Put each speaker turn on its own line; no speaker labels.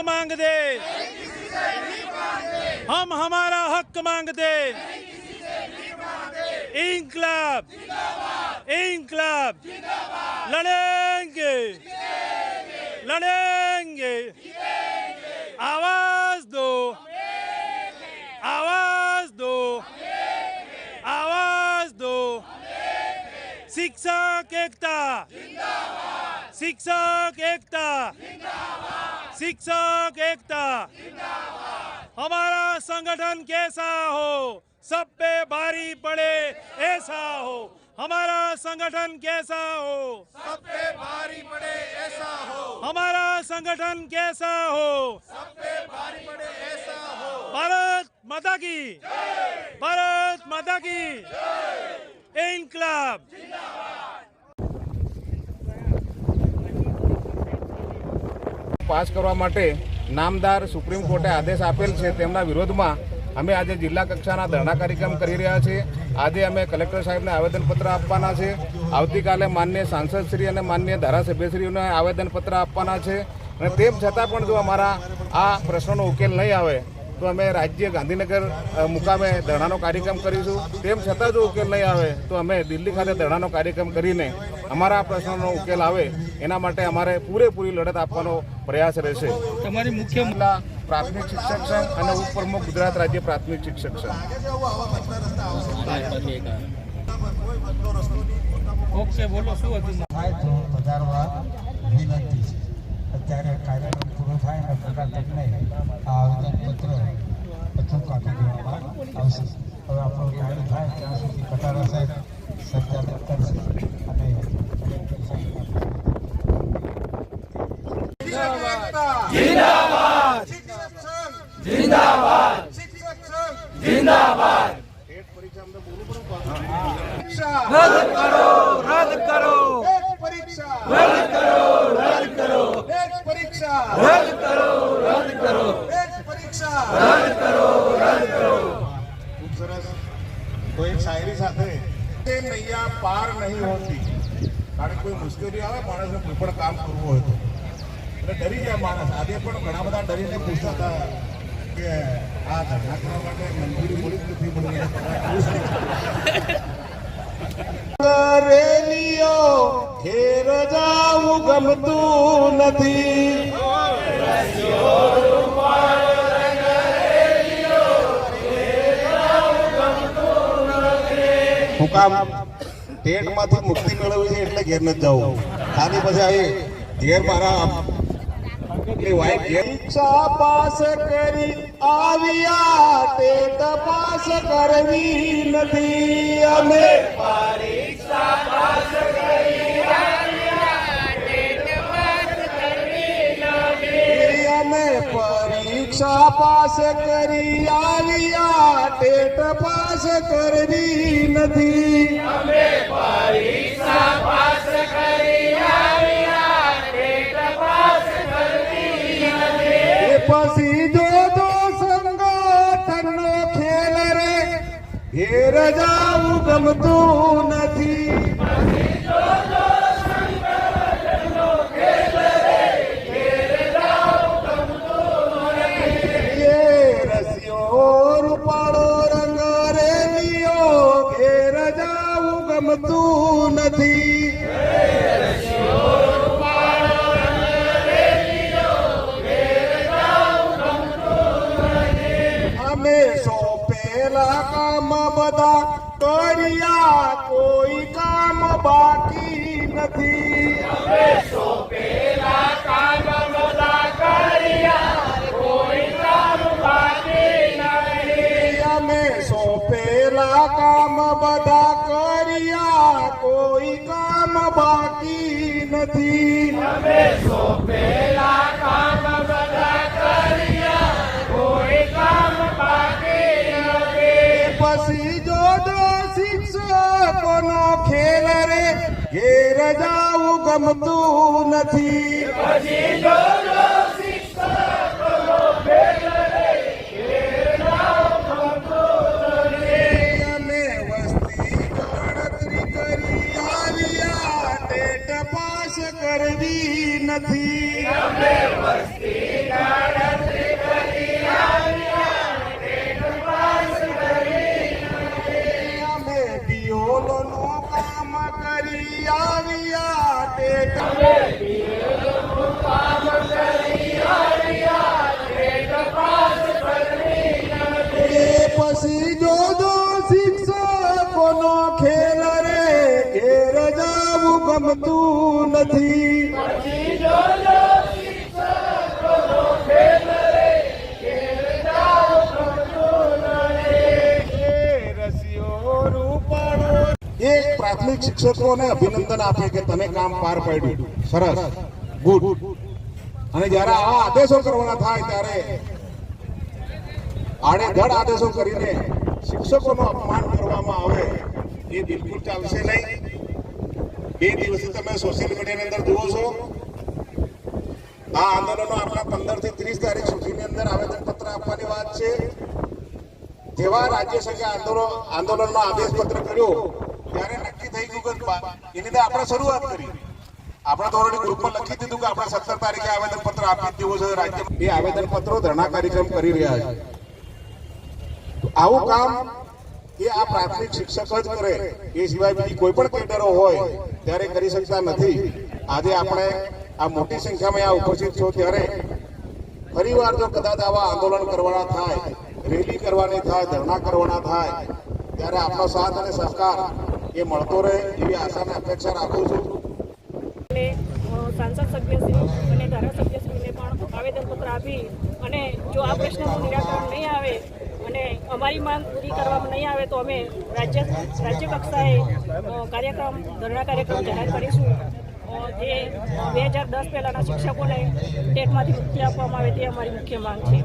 मांगते, हम हमारा हक मांगते। इंकलाब इंकलाब लड़ेंगे लड़ेंगे। आवाज दो आवाज दो आवाज दो। शिक्षक एकता शिक्षक एकता शिक्षक एकता। हमारा संगठन कैसा हो, सब पे भारी पड़े ऐसा हो। हमारा संगठन कैसा हो,
सब पे भारी पड़े ऐसा हो।
हमारा संगठन कैसा हो,
सब पे भारी पड़े ऐसा हो।
भारत माता की, भारत माता की। इंकलाब।
પાસ કરવા માટે નામદાર સુપ્રીમ કોર્ટે આદેશ આપેલ છે, તેમના વિરોધમાં અમે આજે જિલ્લા કક્ષાના ધરણા કાર્યક્રમ કરી રહ્યા છીએ। આજે અમે કલેક્ટર સાહેબને આવેદનપત્ર આપવાના છે। આવતીકાલે માનનીય સાંસદશ્રી અને માનનીય ધારાસભ્યશ્રીઓને આવેદનપત્ર આપવાના છે। અને તેમ છતાં પણ જો અમારા આ પ્રશ્નોનો ઉકેલ નહીં આવે તો અમે રાજ્ય ગાંધીનગર મુકામે ધરણાનો કાર્યક્રમ કરીશું। તેમ છતાં જો ઉકેલ નહીં આવે તો અમે દિલ્હી ખાતે ધરણાનો કાર્યક્રમ કરીને અમારા પ્રશ્નોનો ઉકેલ આવે એના માટે અમારે પૂરેપૂરી લડત આપવાનો પ્રયાસ રહેશે।
તમારી મુખ્ય
પ્રાથમિક શિક્ષક સંઘ અને ઉપપ્રમુખ ગુજરાત રાજ્ય પ્રાથમિક શિક્ષક સંઘ।
ઓકે, બોલો શું હતું?
અત્યારે કાર્યક્રમ પૂરો થાય અને પ્રકાશકને આ આવેદનપત્ર અચૂક આપી દેવામાં આવશે। હવે આપણો ટાઈમ થાય ત્યાં સુધી કટારા સાહેબ સંચાલન કરશે અને
जिंदाबाद जिंदाबाद जिंदाबाद। रद्द करो रद्द करो परीक्षा रद्द करो रद्द करो परीक्षा रद्द करो रद्द करो परीक्षा रद्द करो रद्द करो। खूब सरस। तो एक शायरी સાથે તે નૈયા પાર નહીં હોતી। કારણ કોઈ મુશ્કેલી આવે માણસને કોઈ પણ કામ કરવું હોય તો એટલે ડરી જાય માણસ। આજે પણ ઘણા બધા ડરીને પૂછતા હતા કે આ ધરણા કરવા માટે મંજૂરી મળી નથી મળી। રેલીઓ ઘેર જાવું ગમતું નથી। હું કામ ટેટમાંથી મુક્તિ મેળવી છે એટલે ઘેર નથી જવું। ખાલી પછી આવી ઘેર મારા પરીક્ષા પાસ કરી આવ્યા ટેટ પાસ કરવી નથી। અમે પરીક્ષા પાસ કરી આવ્યા ટેટ પાસ કરવી નથી। અમે પરીક્ષા પાસ કરી આવ્યા ટેટ પાસ કરવી નથી। અમે પરીક્ષા પાસ કરી આવ્યા ટેટ પાસ પછી જો સંગઠનનો ખેલ રે ઘેર જાવું ગમતું નથી। રસિયો રૂપાળો રંગ રેલીઓ ઘેર જાવું ગમતું નથી। કામ બધા કર્યા કોઈ કામ બાકી નથી। અમે સોંપેલા કામ બધા કર્યા કોઈ કામ બાકી નથી। અમે સોંપેલા કામ બધા કર્યા કોઈ કામ બાકી નથી। અમે સોંપેલા કામ બધા કર્યા કોઈ કામ બાકી। પછી જોડો શિક્ષકોનો ખેલ રે ઘેર જાવું ગમતું નથી। પછી જોડો શિક્ષકોનો ખેલ રે ઘેર જાવું ગમતું નથી। અમે વસ્તી ગણતરી કરી આવ્યા ટેટ પાસ કરવી નથી। અમે વસ્તી
અમે પિયોલનું કામ કરી આવ્યા તે પછી જોજો શિક્ષકોનો ખેલ રે ઘેર જાવું ગમતું નથી એક પ્રાથમિક શિક્ષકોને અભિનંદન આપે કે તમે કામ પાર પાડ્યું સરસ ગુડ અને જ્યારે આવા આદેશો કરવાના થાય ત્યારે આડેધડ આદેશો કરીને શિક્ષકોનું અપમાન કરવામાં આવે એ બિલકુલ ચાલશે નહીં. 2 દિવસથી તમે સોશિયલ મીડિયાની અંદર જુઓ છો આ આંદોલનો આપણા 15 થી 30 તારીખ સુધીની અંદર આવેદનપત્ર આપવાની વાત છે. જેવા રાજ્ય સરકારે આંદોલનનો આદેશપત્ર કર્યો ત્યારે નક્કી થઈ ગયું કે એની તો આપણે શરૂઆત કરી. આપણા ધોરણે ગ્રુપમાં લખી દીધું કે આપણે 17 તારીખે આવેદનપત્ર આપી દેવું છે રાજ્યમાં. એ આવેદનપત્રો ધરણા કાર્યક્રમ કરી રહ્યા છે. આવું કામ એ આ પ્રાથમિક શિક્ષક જ કરે, એ સિવાય બીજી કોઈ પણ કેડરો હોય ત્યારે કરી શકતા નથી. આજે આપણે આ મોટી સંખ્યામાં આ ઉપસ્થિત છો ત્યારે ફરીવાર જો કદાચ આવા આંદોલન કરવાના થાય, રેલી કરવાની થાય, ધરણા કરવાના થાય ત્યારે આપણો સાથ અને સહકાર એ મળતો રહે એવી આશા અને અપેક્ષા રાખું છું.
સાંસદ સભ્યશ્રી અને ધારાસભ્યશ્રીને પણ આવેદનપત્ર આપી અને જો આ પ્રશ્નનું નિરાકરણ નહીં આવે અને અમારી માંગ પૂરી કરવામાં નહીં આવે તો અમે રાજ્ય કક્ષાએ ધરણા કાર્યક્રમ જાહેર કરીશું. જે 2010 પહેલાંના શિક્ષકોને ટેટમાંથી મુક્તિ આપવામાં આવે તે અમારી મુખ્ય માંગ છે.